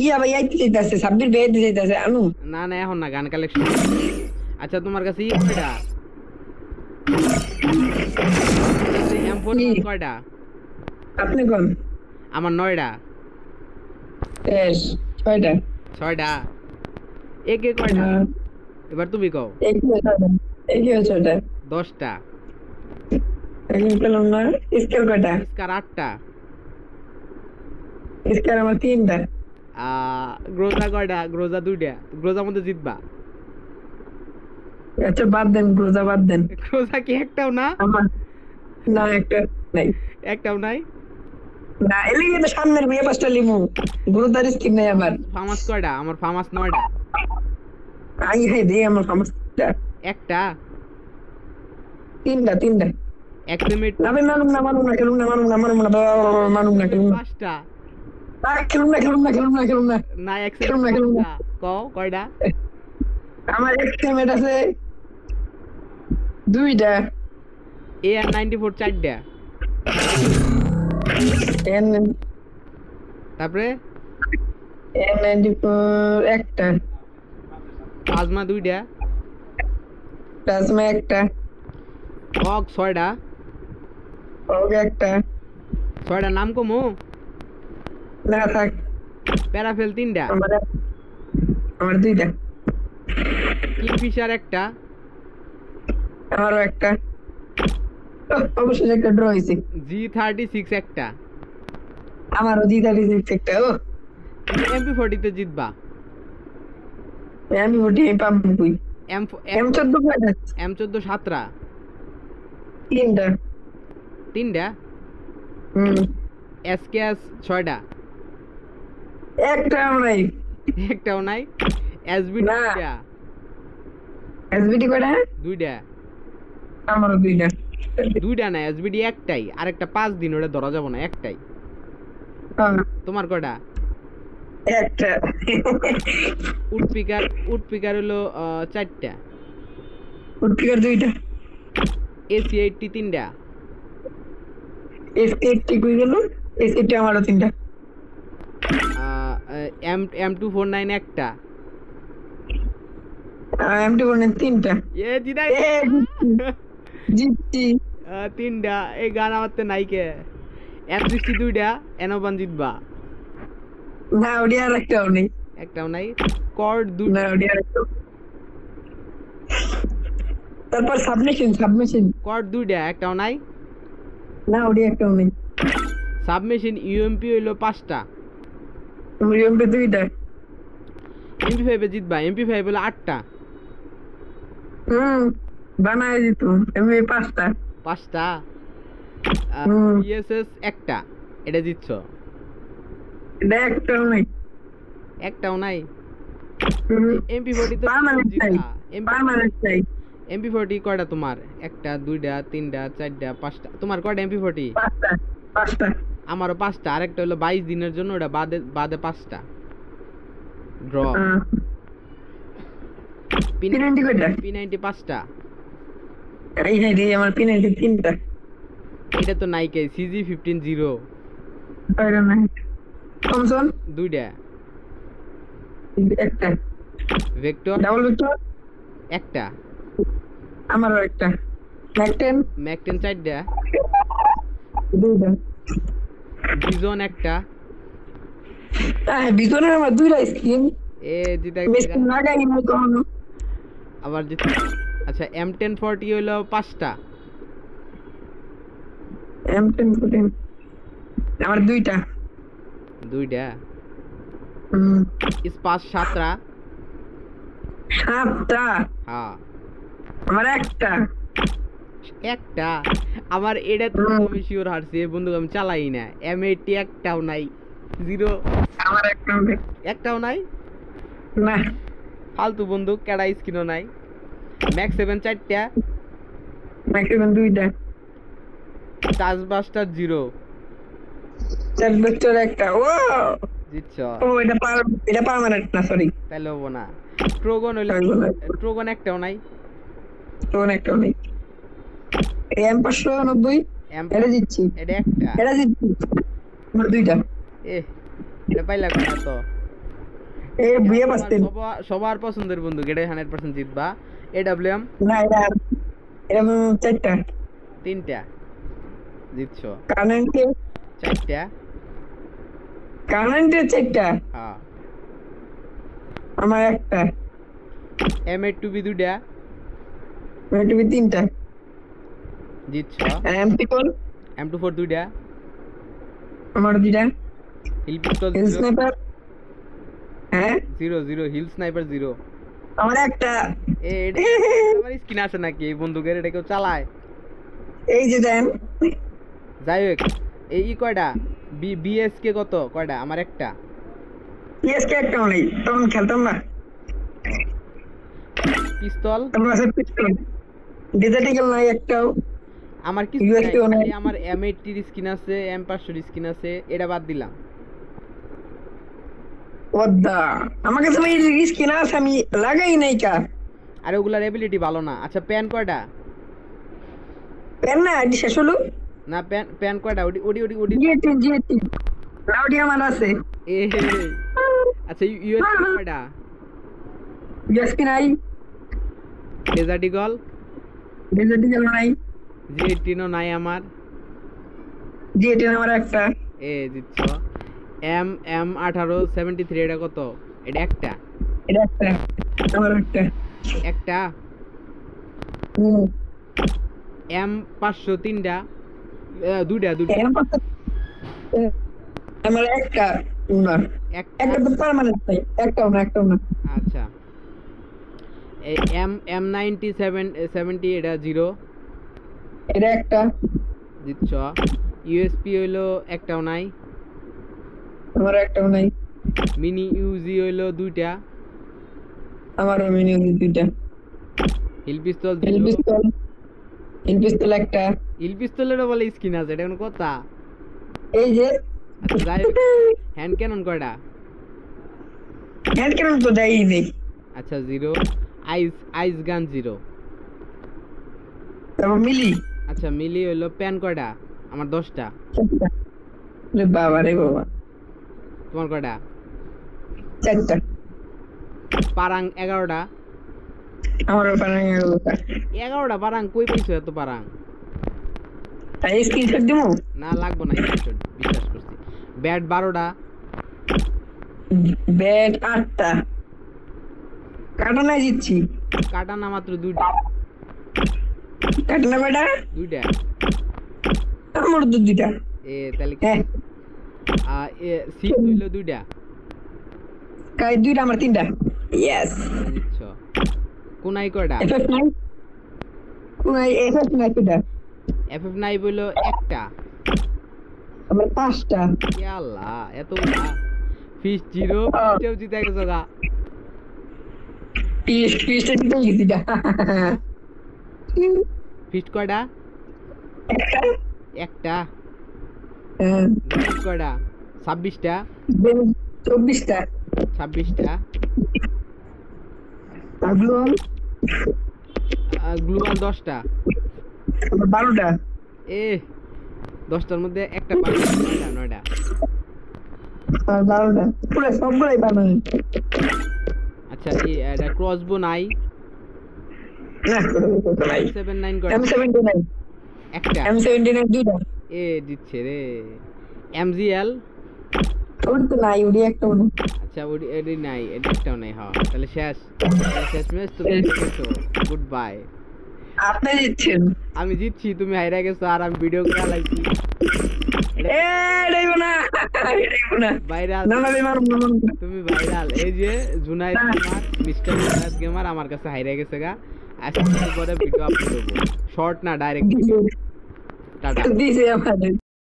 ইয়া ভাই আইতে চাইতাছে সাব্বির ভাই আইতে চাইতাছে আনু না না এখন না গান কালেকশন। আচ্ছা তোমার কাছে কয়টা M4 কয়টা? আপনি কোন আমার 9টা। বেশ ছয়টা 6টা। একে কয়টা? এবার তুমি কও। একে ছয়টা 10টা। এখন পেলাম না স্কেল কয়টা স্কার 8টা। স্কেল আমার তিনটা গ্রোজা কয়টা? গ্রোজা 2টা। গ্রোজার মধ্যে জিতবা। আচ্ছা বাদ দেন গ্রোজা বাদ দেন গ্রোজা কি একটাও না? আমার না একটা নাই একটাও নাই। না এলিগে তো সামনের বিয়ে পাঁচটা লিমু গ্রোজার স্কিন নাই আমার ফামাস কয়টা? আমার ফামাস 9টা। আই হাই দে আমার সমস্যা একটা। তিনটা এক্সিমেট না ভাই মানুম না খেলুম না খেলুম না 5টা। খেলুম না না এক্সিমেট কও কয়টা? আমার এক্সট্রিমেট আছে দুইটা AR-94 4টা। এন তারপরে N94 একটা প্লাজমা 2টা। প্লাজমা একটা অগ 6টা। ওকে একটা 6টা নাম কমু? না থাক প্যারাফেল 3টা। আমার দুইটা কিংফিশার একটা। আমারও একটা অবশ্যই একটা ড্র হয়েছে G36 একটা। আমারও G36 একটা ও MP40 তে জিতবা। আমি ওটি পাবো কই M14 কয়টা M14 7টা। তিনটা 3টা। SKS 6টা। একটা নাই একটাও নাই। SBD না 2টা। এসবিটি কয়টা 2টা। আমারও দুইটা 2টা না SBD একটাই। আরেকটা 5 দিন ওটা ধরা যাব না, একটাই। তোমার কয়টা? একটা উডপিকার হলো 4টা। উডপিকার দুইটা AC-80 3টা। এসকে কই গেল এসকে আমারও তিনটা M249 একটা। এমটি বলেন তিনটা জিতাই জিতছি 3টা। এই গান আমারতে নাই কে। M60 2টা। N1 জিতবা। না ওডি আর একটাও নেই একটাও নাই। কর্ড না 2টা। ওডি আর একটাও তারপর সাবমেশিন কর্ড 2টা। একটাও নাই। না ওডি একটাও নেই সাবমেশিন UMP হইলো 5টা। তুমি এমপি দুইটা MP5 এ জিতবা। MP5 হলো 8টা। বানায় দিত এমপি পাঁচটা 5টা। ESS একটা। এটা জিতছ। এটা একটাও নেই একটাও নাই। MP40 তো পার্মানেন্ট চাই জিতবা। পার্মানেন্ট চাই MP40 কয়টা তোমার? একটা, 2টা, 3টা, 4টা, 5টা। তোমার কয়টা MP40? পাঁচটা আমারও 5টা। আরেকটা হলো 22 দিনের জন্য, ওটা বাদে 5টা। ড্র। P90 কয়টা P90 5টা। এই হাই রে আমার P90 তিনটা এটা তো নাই কে। CG15 0 বাইরে নাই থমসন 2টা। একটা ভেক্টর ডাবল ভেক্টর একটা। আমারও একটা ম্যাক 10 4টা। দুইটা বিজন একটা। বিজনের আমার দুইটা স্কিন জিতা স্কিন লাগাই না কখনো আবার জিতা। আচ্ছা M1040 হলো 5টা। M1014 আমার দুইটা স্পাস 7টা। হ্যাঁ আমার একটা আমার এটা তো আমি শিওর হারছি বন্ধু, আমি চালাই না। M80 একটাও নাই। 0 আমার একটাও নাই। না ফালতু বন্ধু, কেডা স্কিনও নাই। ম্যাক 7 4টা। ম্যাক্সিমাম দুইটা চার্জ বাস্টার 0 চার ভেক্টর একটা ও জিতছ। ও এটা পার্মানেন্ট না সরি তাইলে হবো না। ট্রোগন হইলো ট্রোগন একটাও নাই। টোন একটাও নেই M590 এটা জিতছি এটা একটা। এটা জিতছি আমার দুইটা এটা পাইলা কেন তো? এ বুয়ে বাস্তেন সবার পছন্দের বন্দুক, এটা 100% জিতবা। AWM না এটা এরকম চারটা 3টা জিতছো। কারেন্টে 4টা। চারটা হ্যাঁ। আমার একটা M82B 2টা টিভি তিনটা জিতছো। এমপি কল M24 2টা। আমার দুইটা হিল পিস্তল হিল স্নাইপার হ্যাঁ 0 হিল স্নাইপার 0। আমার একটা আমার স্কিন আছে নাকি এই বন্দুকের? এটা কেউ চালায়? এই যে দেন যাই হোক, এই কয়টা বিএসকে কত কয়টা? আমার একটা। পিএসকে একটাও নেই, তখন খেলতাম না। পিস্তল আমার কাছে পিস্তল ডিজার্টিক্যাল নাই একটাও। আমার কি USP ও নাই। আমার M80 এর স্কিন আছে, M500 এর স্কিন আছে, এটা বাদ দিলাম। ওদা আমার কাছে ভাই রিস্ক কিনা আছে, আমি লাগাই নাই কা। আর ওগুলার এবিলিটি ভালো না। আচ্ছা প্যান কয়টা? পেন না এটি শেষ হলো। না প্যান কয়টা? ওডি জিএটি লাউডি আমার আছে। এ আচ্ছা ইউএসপি কয়টা? ইউএসপি নাই, ডেজার্ট ইগল ডিজার্টিক্যাল নাই, G18 ও নাই আমার। জিএটি আমার একটা। জিতছ। M18 73 এটা কত? এটা একটা। এটা একটা আমার একটা। একটা M500 3টা, দুইটা আমার একটা না, একটা। একটা তো পার্মানেন্ট নাই, একটাও না। আচ্ছা এই M90 এটা 0 এটা একটা দিচ্ছ। ইউএসপি হইলো একটাও নাই। আমার একটাও নাই। মিনি ইউজি হইলো 2টা। আমার মিনিমাম দুইটা। হিল পিস্তল হিল পিস্তল একটা। হিল পিস্তলেরও বলে স্কিন আছে, এটা কোনো কথা? এই যে আচ্ছা যাই হ্যান্ড ক্যানন কয়টা? হ্যান্ড ক্যানন তো দেই নেই। আচ্ছা 0 আইস গান 0। তারপর মিলি। আচ্ছা মিলি হইলো প্যান কয়টা? আমার 10টা। রে বাবা রে বাবা, তোমার কয়টা? 4টা। পারাং 11টা। আমার পারাং 11টা পারাং কই পাইছো এত পারাং? তাই স্ক্রিনশট দিমু। না লাগবো না, বিশ্বাস করছি। ব্যাট 12টা। ব্যাট 8টা। কাটানায় জিতছি। কাটানা মাত্র 2টা। কাটানা কয়টা? 2টা। আমার তো দুইটা। তাহলে হ্যাঁ সিট হইলো 2টা। কাই দুইটা আমার 3টা। ইয়েস। দিচ্ছ। কোনাই কয়টা? FF9 কোনাই FF9 কয়টা? FF9 হইলো একটা। আমার 5টা। ইয়াল্লা এত না। ফিশ 0 কেউ জিতে গেছো গা। পিস্ট জিতে গেছি গা। ফিশ কয়টা? একটা। একটা। হ্যাঁ কয়টা? 26টা। 24টা। 26টা। গ্লুয়াল 10টা। 12টা। 10টার মধ্যে একটা পাবো। 9টা। আর 12টা পুরো সবগুলাই বানানো। আচ্ছা এটা ক্রসবো নাই? না নাই। M79 কয়টা? M79 একটা। M79 দুইটা। দিচ্ছে রে। MGL ওর তো নাই, ওডি একটা মনে। আচ্ছা ওডি নাই, এটা একটাও নাই। হ্যাঁ তাহলে শেষ ম্যাচ। তুমি গুড বাই। আপনি জিতছেন। আমি জিতছি, তুমি হাইরা গেছো আর আমি ভিডিও করে লাইছি। ভাইরাল তুমি ভাইরাল। এই যে Junaid gamer, mister Junaid gamer আমার কাছে হাইরা গেছে গা। আজকে পরে ভিডিও আপলোড করব, শর্ট না ডাইরেক্ট। টাটা। দিছে আমাদের।